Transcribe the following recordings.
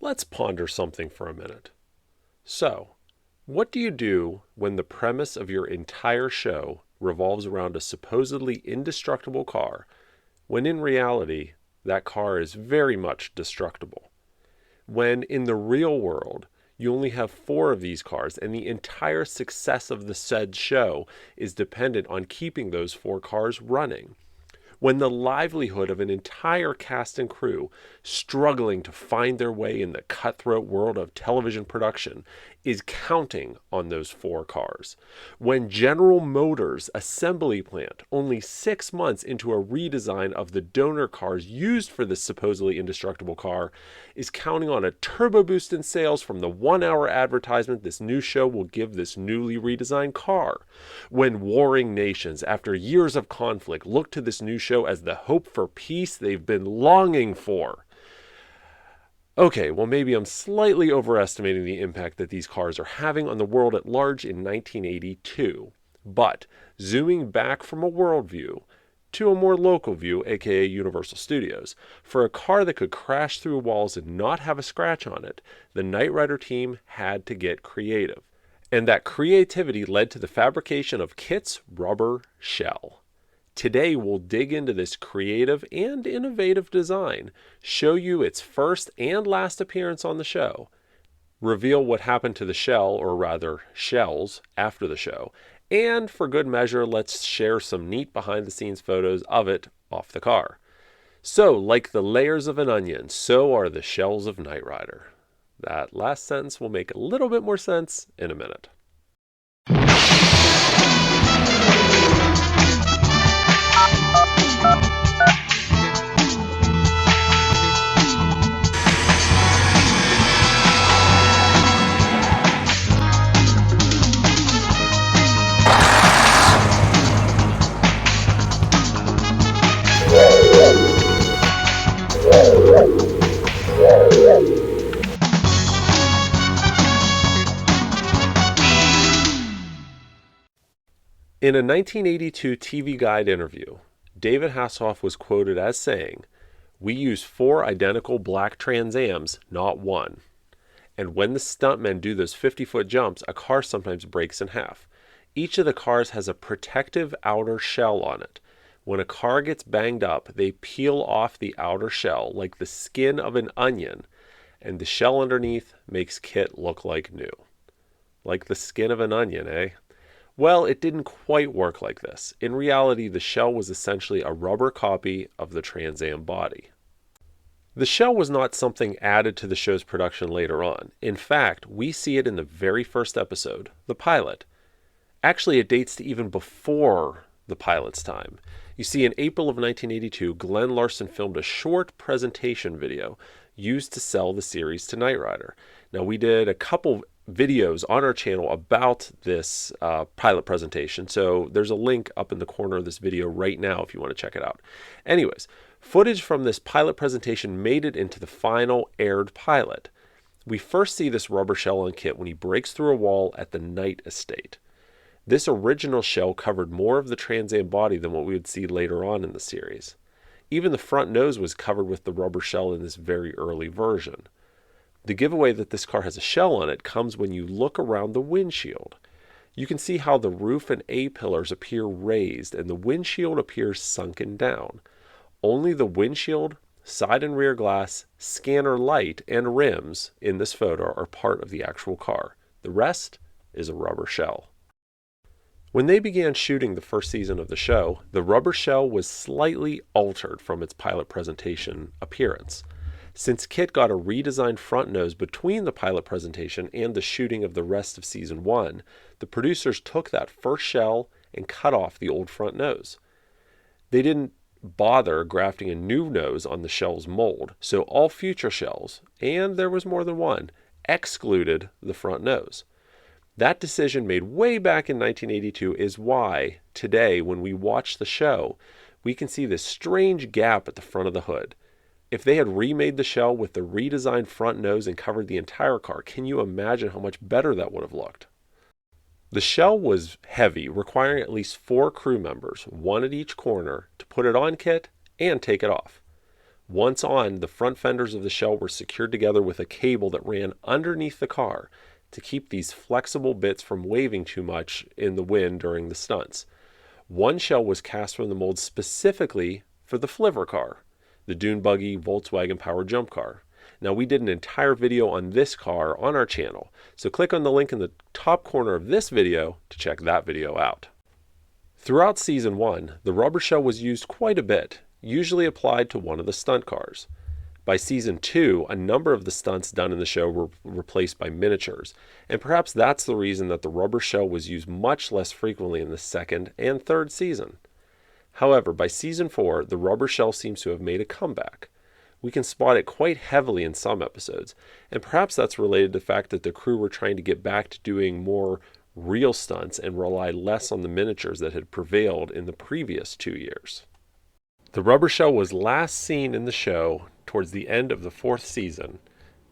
let's ponder something for a minute. So, what do you do when the premise of your entire show revolves around a supposedly indestructible car, when in reality, that car is very much destructible? When in the real world, you only have 4 of these cars and the entire success of the said show is dependent on keeping those 4 cars running. When the livelihood of an entire cast and crew struggling to find their way in the cutthroat world of television production is counting on those 4 cars. When General Motors assembly plant, only 6 months into a redesign of the donor cars used for this supposedly indestructible car, is counting on a turbo boost in sales from the 1-hour advertisement this new show will give this newly redesigned car. When warring nations, after years of conflict, look to this new show as the hope for peace they've been longing for. Okay, well, maybe I'm slightly overestimating the impact that these cars are having on the world at large in 1982. But zooming back from a world view to a more local view, aka Universal Studios, for a car that could crash through walls and not have a scratch on it, the Knight Rider team had to get creative. And that creativity led to the fabrication of KITT's rubber shell. Today, we'll dig into this creative and innovative design, show you its first and last appearance on the show, reveal what happened to the shell, or rather shells, after the show, and for good measure, let's share some neat behind-the-scenes photos of it off the car. So, like the layers of an onion, so are the shells of Knight Rider. That last sentence will make a little bit more sense in a minute. In a 1982 TV Guide interview, David Hasselhoff was quoted as saying, "We use 4 identical black Trans Ams, not 1. And when the stuntmen do those 50-foot jumps, a car sometimes breaks in half. Each of the cars has a protective outer shell on it. When a car gets banged up, they peel off the outer shell like the skin of an onion, and the shell underneath makes KITT look like new." Like the skin of an onion, eh? Well, it didn't quite work like this. In reality, the shell was essentially a rubber copy of the Trans Am body. The shell was not something added to the show's production later on. In fact, we see it in the very first episode, the pilot. Actually, it dates to even before the pilot's time. You see, in April of 1982, Glenn Larson filmed a short presentation video used to sell the series to Knight Rider. Now, we did a couple videos on our channel about this pilot presentation, so there's a link up in the corner of this video right now if you want to check it out. Anyways, footage from this pilot presentation made it into the final aired pilot. We first see this rubber shell on KITT when he breaks through a wall at the Knight estate. This original shell covered more of the Trans Am body than what we would see later on in the series. Even the front nose was covered with the rubber shell in this very early version. The giveaway that this car has a shell on it comes when you look around the windshield. You can see how the roof and A-pillars appear raised and the windshield appears sunken down. Only the windshield, side and rear glass, scanner light, and rims in this photo are part of the actual car. The rest is a rubber shell. When they began shooting the first season of the show, the rubber shell was slightly altered from its pilot presentation appearance. Since KITT got a redesigned front nose between the pilot presentation and the shooting of the rest of Season 1, the producers took that first shell and cut off the old front nose. They didn't bother grafting a new nose on the shell's mold, so all future shells, and there was more than one, excluded the front nose. That decision made way back in 1982 is why, today, when we watch the show, we can see this strange gap at the front of the hood. If they had remade the shell with the redesigned front nose and covered the entire car, can you imagine how much better that would have looked? The shell was heavy, requiring at least 4 crew members, 1 at each corner, to put it on KITT and take it off. Once on, the front fenders of the shell were secured together with a cable that ran underneath the car to keep these flexible bits from waving too much in the wind during the stunts. One shell was cast from the mold specifically for the Flivver car, the dune buggy Volkswagen power jump car. Now, we did an entire video on this car on our channel, so click on the link in the top corner of this video to check that video out. Throughout Season 1, the rubber shell was used quite a bit, usually applied to one of the stunt cars. By Season 2, a number of the stunts done in the show were replaced by miniatures, and perhaps that's the reason that the rubber shell was used much less frequently in the second and third season. However, by Season 4, the rubber shell seems to have made a comeback. We can spot it quite heavily in some episodes, and perhaps that's related to the fact that the crew were trying to get back to doing more real stunts and rely less on the miniatures that had prevailed in the previous 2 years. The rubber shell was last seen in the show towards the end of the 4th season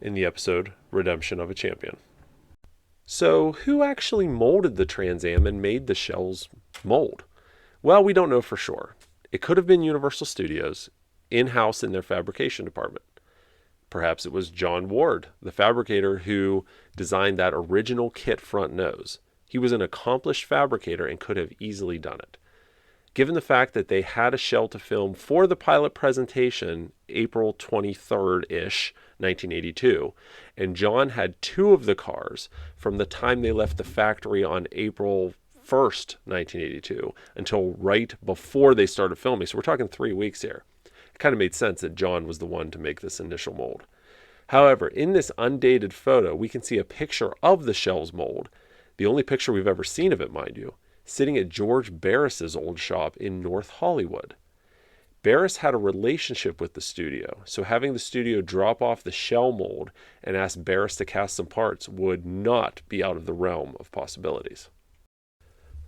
in the episode Redemption of a Champion. So, who actually molded the Trans Am and made the shell's mold? Well, we don't know for sure. It could have been Universal Studios, in-house in their fabrication department. Perhaps it was John Ward, the fabricator who designed that original KITT front nose. He was an accomplished fabricator and could have easily done it. Given the fact that they had a shell to film for the pilot presentation April 23rd-ish, 1982, and John had 2 of the cars from the time they left the factory on April 1st, 1982, until right before they started filming. So we're talking 3 weeks here. It kind of made sense that John was the one to make this initial mold. However, in this undated photo, we can see a picture of the shell's mold, the only picture we've ever seen of it, mind you, sitting at George Barris's old shop in North Hollywood. Barris had a relationship with the studio, so having the studio drop off the shell mold and ask Barris to cast some parts would not be out of the realm of possibilities.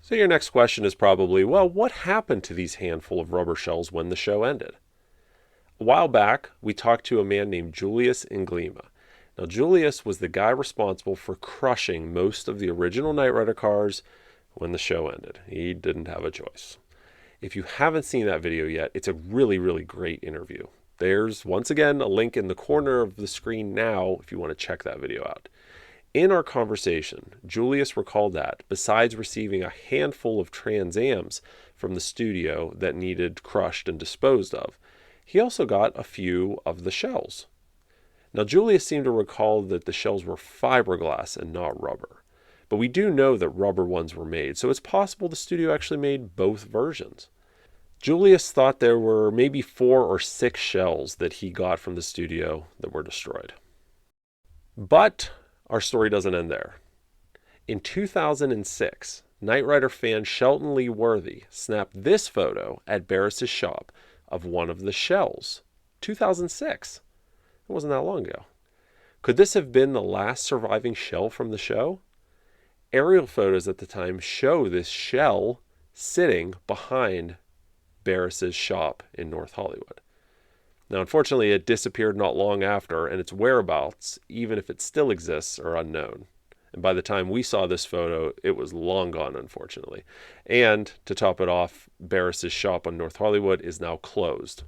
So your next question is probably, well, what happened to these handful of rubber shells when the show ended? A while back, we talked to a man named Julius Inglima. Now, Julius was the guy responsible for crushing most of the original Knight Rider cars when the show ended. He didn't have a choice. If you haven't seen that video yet, it's a really, really great interview. There's, once again, a link in the corner of the screen now if you want to check that video out. In our conversation, Julius recalled that, besides receiving a handful of Trans Ams from the studio that needed crushed and disposed of, he also got a few of the shells. Now, Julius seemed to recall that the shells were fiberglass and not rubber. But we do know that rubber ones were made, so it's possible the studio actually made both versions. Julius thought there were maybe 4 or 6 shells that he got from the studio that were destroyed. But our story doesn't end there. In 2006, Knight Rider fan Shelton Lee Worthy snapped this photo at Barris's shop of one of the shells. 2006. It wasn't that long ago. Could this have been the last surviving shell from the show? Aerial photos at the time show this shell sitting behind Barris's shop in North Hollywood. Now, unfortunately, it disappeared not long after, and its whereabouts, even if it still exists, are unknown. And by the time we saw this photo, it was long gone, unfortunately. And to top it off, Barris's shop on North Hollywood is now closed.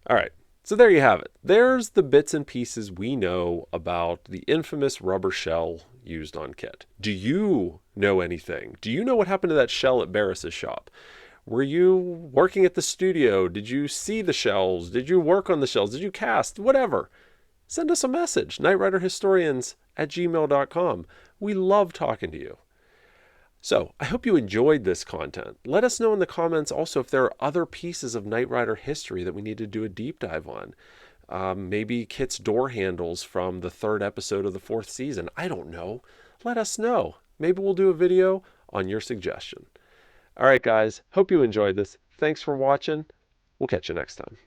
All right. So there you have it. There's the bits and pieces we know about the infamous rubber shell used on KITT. Do you know anything? Do you know what happened to that shell at Barris's shop? Were you working at the studio? Did you see the shells? Did you work on the shells? Did you cast? Whatever. Send us a message, KnightRiderHistorians@gmail.com. We love talking to you. So, I hope you enjoyed this content. Let us know in the comments also if there are other pieces of Knight Rider history that we need to do a deep dive on. Maybe KITT's door handles from the 3rd episode of the 4th season. I don't know. Let us know. Maybe we'll do a video on your suggestion. All right, guys. Hope you enjoyed this. Thanks for watching. We'll catch you next time.